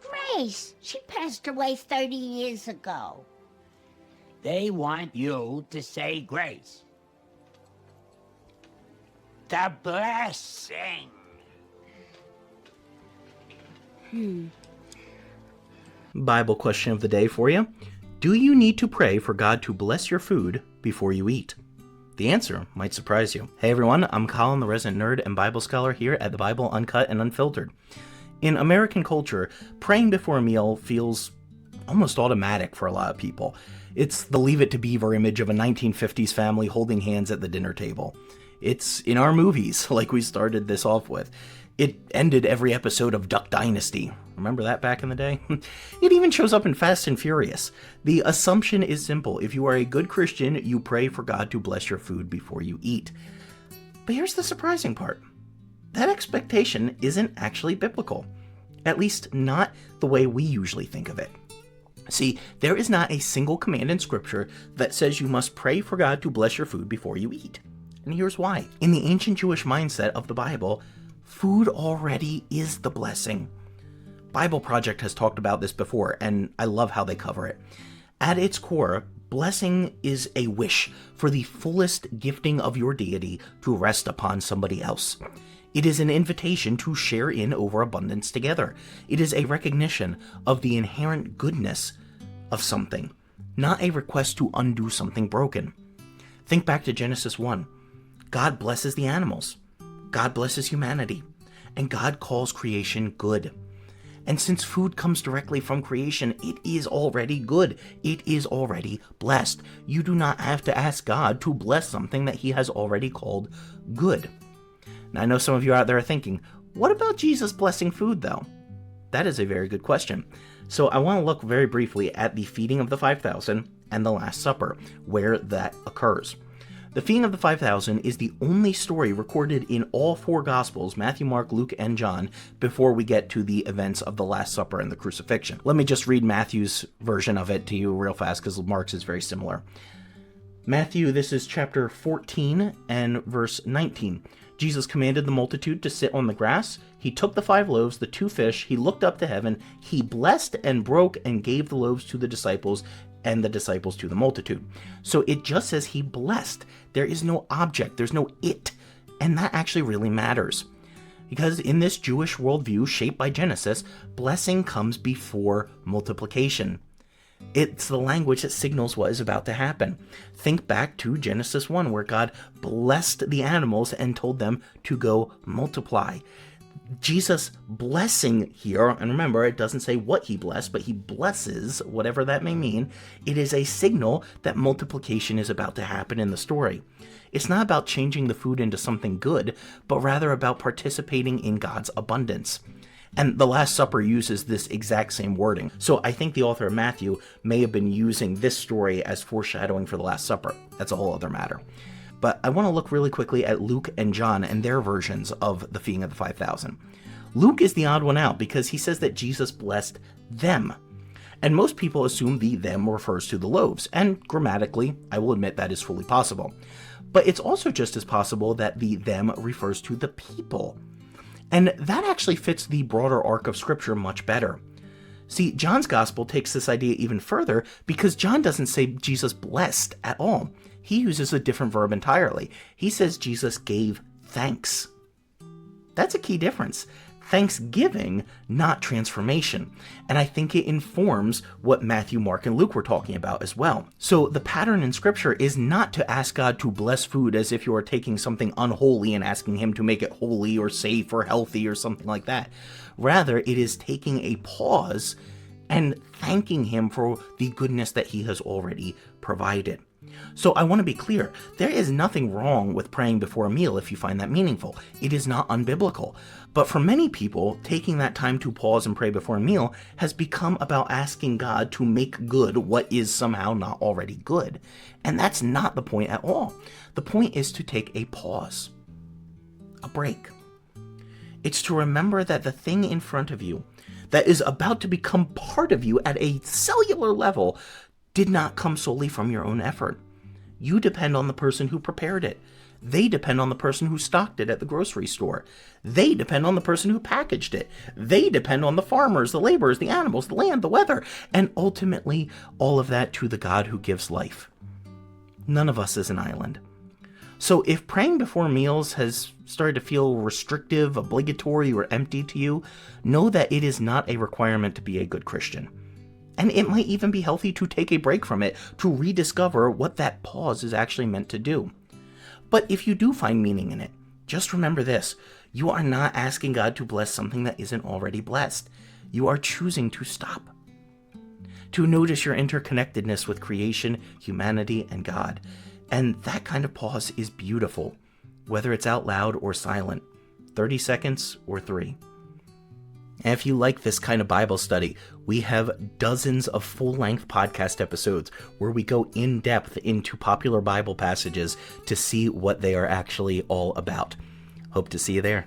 Grace, she passed away 30 years ago. They want you to say grace. The blessing. Bible question of the day for you. Do you need to pray for God to bless your food before you eat? The answer might surprise you. Hey everyone, I'm Colin, the resident nerd and Bible scholar here at the Bible Uncut and Unfiltered. In American culture, praying before a meal feels almost automatic for a lot of people. It's the Leave It to Beaver image of a 1950s family holding hands at the dinner table. It's in our movies, like we started this off with. It ended every episode of Duck Dynasty. Remember that back in the day? It even shows up in Fast and Furious. The assumption is simple. If you are a good Christian, you pray for God to bless your food before you eat. But here's the surprising part. That expectation isn't actually biblical. At least not the way we usually think of it. See, there is not a single command in Scripture that says you must pray for God to bless your food before you eat. And here's why. In the ancient Jewish mindset of the Bible, food already is the blessing. Bible Project has talked about this before, and I love how they cover it. At its core, blessing is a wish for the fullest gifting of your deity to rest upon somebody else. It is an invitation to share in overabundance together. It is a recognition of the inherent goodness of something, not a request to undo something broken. Think back to Genesis 1. God blesses the animals. God blesses humanity. And God calls creation good. And since food comes directly from creation, it is already good. It is already blessed. You do not have to ask God to bless something that he has already called good. Now, I know some of you out there are thinking, what about Jesus blessing food, though? That is a very good question. So I want to look very briefly at the feeding of the 5,000 and the Last Supper, where that occurs. The feeding of the 5,000 is the only story recorded in all four Gospels, Matthew, Mark, Luke, and John, before we get to the events of the Last Supper and the crucifixion. Let me just read Matthew's version of it to you real fast, because Mark's is very similar. Matthew, this is chapter 14 and verse 19. Jesus commanded the multitude to sit on the grass. He took the 5 loaves, the 2 fish, he looked up to heaven, he blessed and broke and gave the loaves to the disciples, and the disciples to the multitude. So it just says he blessed. There is no object, there's no it, and that actually really matters. Because in this Jewish worldview shaped by Genesis, blessing comes before multiplication. It's the language that signals what is about to happen. Think back to Genesis 1, where God blessed the animals and told them to go multiply. Jesus' blessing here, and remember, it doesn't say what he blessed, but he blesses, whatever that may mean. It is a signal that multiplication is about to happen in the story. It's not about changing the food into something good, but rather about participating in God's abundance. And the Last Supper uses this exact same wording. So I think the author of Matthew may have been using this story as foreshadowing for the Last Supper. That's a whole other matter. But I want to look really quickly at Luke and John and their versions of the feeding of the 5,000. Luke is the odd one out because he says that Jesus blessed them. And most people assume the them refers to the loaves. And grammatically, I will admit that is fully possible. But it's also just as possible that the them refers to the people. And that actually fits the broader arc of Scripture much better. See, John's gospel takes this idea even further because John doesn't say Jesus blessed at all. He uses a different verb entirely. He says Jesus gave thanks. That's a key difference. Thanksgiving, not transformation. And I think it informs what Matthew, Mark, and Luke were talking about as well. So the pattern in Scripture is not to ask God to bless food as if you are taking something unholy and asking him to make it holy or safe or healthy or something like that. Rather, it is taking a pause and thanking him for the goodness that he has already provided. So I want to be clear, there is nothing wrong with praying before a meal if you find that meaningful. It is not unbiblical. But for many people, taking that time to pause and pray before a meal has become about asking God to make good what is somehow not already good. And that's not the point at all. The point is to take a pause, a break. It's to remember that the thing in front of you that is about to become part of you at a cellular level did not come solely from your own effort. You depend on the person who prepared it. They depend on the person who stocked it at the grocery store. They depend on the person who packaged it. They depend on the farmers, the laborers, the animals, the land, the weather, and ultimately all of that to the God who gives life. None of us is an island. So if praying before meals has started to feel restrictive, obligatory, or empty to you, know that it is not a requirement to be a good Christian. And it might even be healthy to take a break from it to rediscover what that pause is actually meant to do. But if you do find meaning in it, just remember this: you are not asking God to bless something that isn't already blessed. You are choosing to stop. To notice your interconnectedness with creation, humanity, and God. And that kind of pause is beautiful, whether it's out loud or silent, 30 seconds or 3. And if you like this kind of Bible study, we have dozens of full-length podcast episodes where we go in depth into popular Bible passages to see what they are actually all about. Hope to see you there.